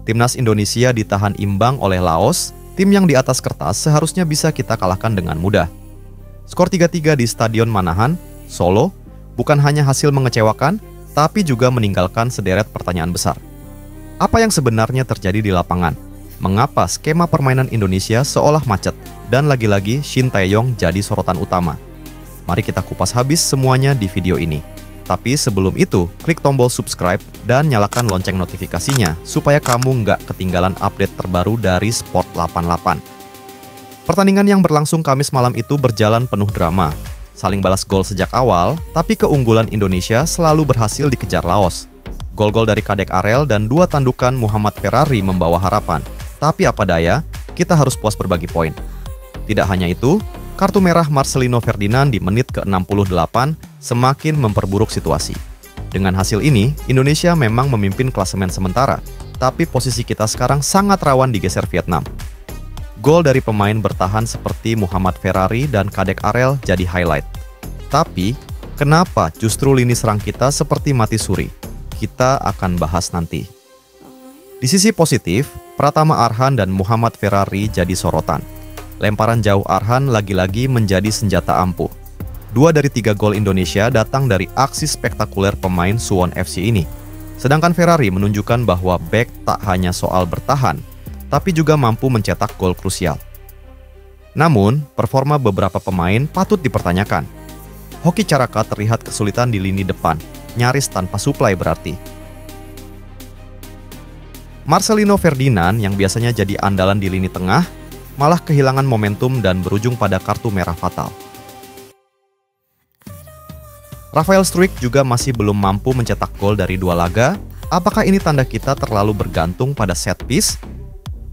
Timnas Indonesia ditahan imbang oleh Laos, tim yang di atas kertas seharusnya bisa kita kalahkan dengan mudah. Skor 3-3 di Stadion Manahan, Solo, bukan hanya hasil mengecewakan, tapi juga meninggalkan sederet pertanyaan besar. Apa yang sebenarnya terjadi di lapangan? Mengapa skema permainan Indonesia seolah macet? Dan lagi-lagi Shin Tae-yong jadi sorotan utama. Mari kita kupas habis semuanya di video ini. Tapi sebelum itu, klik tombol subscribe dan nyalakan lonceng notifikasinya supaya kamu nggak ketinggalan update terbaru dari Sport 88. Pertandingan yang berlangsung Kamis malam itu berjalan penuh drama. Saling balas gol sejak awal, tapi keunggulan Indonesia selalu berhasil dikejar Laos. Gol-gol dari Kadek Arel dan 2 tandukan Muhammad Ferrari membawa harapan. Tapi apa daya, kita harus puas berbagi poin. Tidak hanya itu, kartu merah Marcelino Ferdinand di menit ke-68 semakin memperburuk situasi. Dengan hasil ini, Indonesia memang memimpin klasemen sementara, tapi posisi kita sekarang sangat rawan digeser Vietnam. Gol dari pemain bertahan seperti Muhammad Ferrari dan Kadek Arel jadi highlight. Tapi, kenapa justru lini serang kita seperti mati suri? Kita akan bahas nanti. Di sisi positif, Pratama Arhan dan Muhammad Ferrari jadi sorotan. Lemparan jauh Arhan lagi-lagi menjadi senjata ampuh. 2 dari 3 gol Indonesia datang dari aksi spektakuler pemain Suwon FC ini. Sedangkan Ferrari menunjukkan bahwa bek tak hanya soal bertahan, tapi juga mampu mencetak gol krusial. Namun, performa beberapa pemain patut dipertanyakan. Hoki Caraka terlihat kesulitan di lini depan, nyaris tanpa suplai berarti. Marcelino Ferdinand yang biasanya jadi andalan di lini tengah, malah kehilangan momentum dan berujung pada kartu merah fatal. Rafael Struijk juga masih belum mampu mencetak gol dari 2 laga. Apakah ini tanda kita terlalu bergantung pada set piece?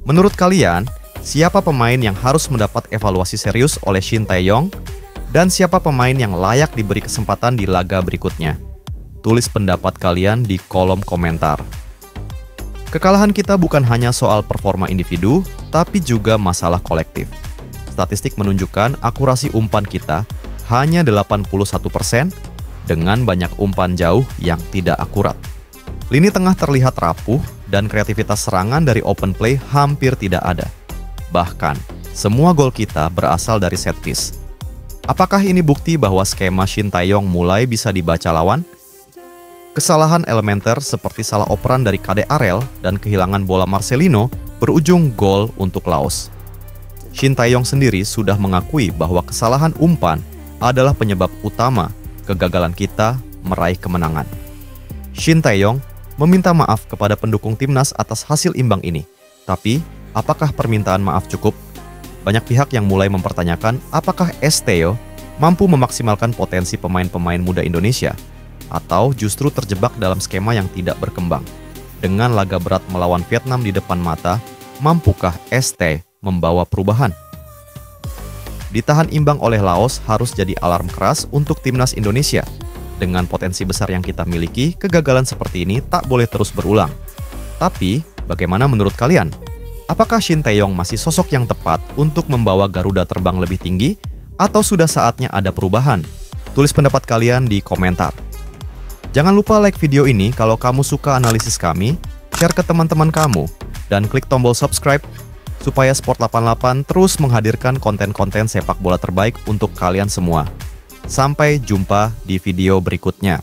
Menurut kalian, siapa pemain yang harus mendapat evaluasi serius oleh Shin Tae-yong? Dan siapa pemain yang layak diberi kesempatan di laga berikutnya? Tulis pendapat kalian di kolom komentar. Kekalahan kita bukan hanya soal performa individu, tapi juga masalah kolektif. Statistik menunjukkan akurasi umpan kita hanya 81% dengan banyak umpan jauh yang tidak akurat. Lini tengah terlihat rapuh dan kreativitas serangan dari open play hampir tidak ada. Bahkan, semua gol kita berasal dari set piece. Apakah ini bukti bahwa skema Shin Tae-yong mulai bisa dibaca lawan? Kesalahan elementer seperti salah operan dari Kadek Arel dan kehilangan bola Marcelino berujung gol untuk Laos. Shin Tae-yong sendiri sudah mengakui bahwa kesalahan umpan adalah penyebab utama kegagalan kita meraih kemenangan. Shin Tae-yong meminta maaf kepada pendukung timnas atas hasil imbang ini. Tapi, apakah permintaan maaf cukup? Banyak pihak yang mulai mempertanyakan apakah STO mampu memaksimalkan potensi pemain-pemain muda Indonesia atau justru terjebak dalam skema yang tidak berkembang. Dengan laga berat melawan Vietnam di depan mata, mampukah ST membawa perubahan? Ditahan imbang oleh Laos harus jadi alarm keras untuk timnas Indonesia. Dengan potensi besar yang kita miliki, kegagalan seperti ini tak boleh terus berulang. Tapi, bagaimana menurut kalian? Apakah Shin Tae-yong masih sosok yang tepat untuk membawa Garuda terbang lebih tinggi? Atau sudah saatnya ada perubahan? Tulis pendapat kalian di komentar. Jangan lupa like video ini kalau kamu suka analisis kami, share ke teman-teman kamu, dan klik tombol subscribe supaya Sport 88 terus menghadirkan konten-konten sepak bola terbaik untuk kalian semua. Sampai jumpa di video berikutnya.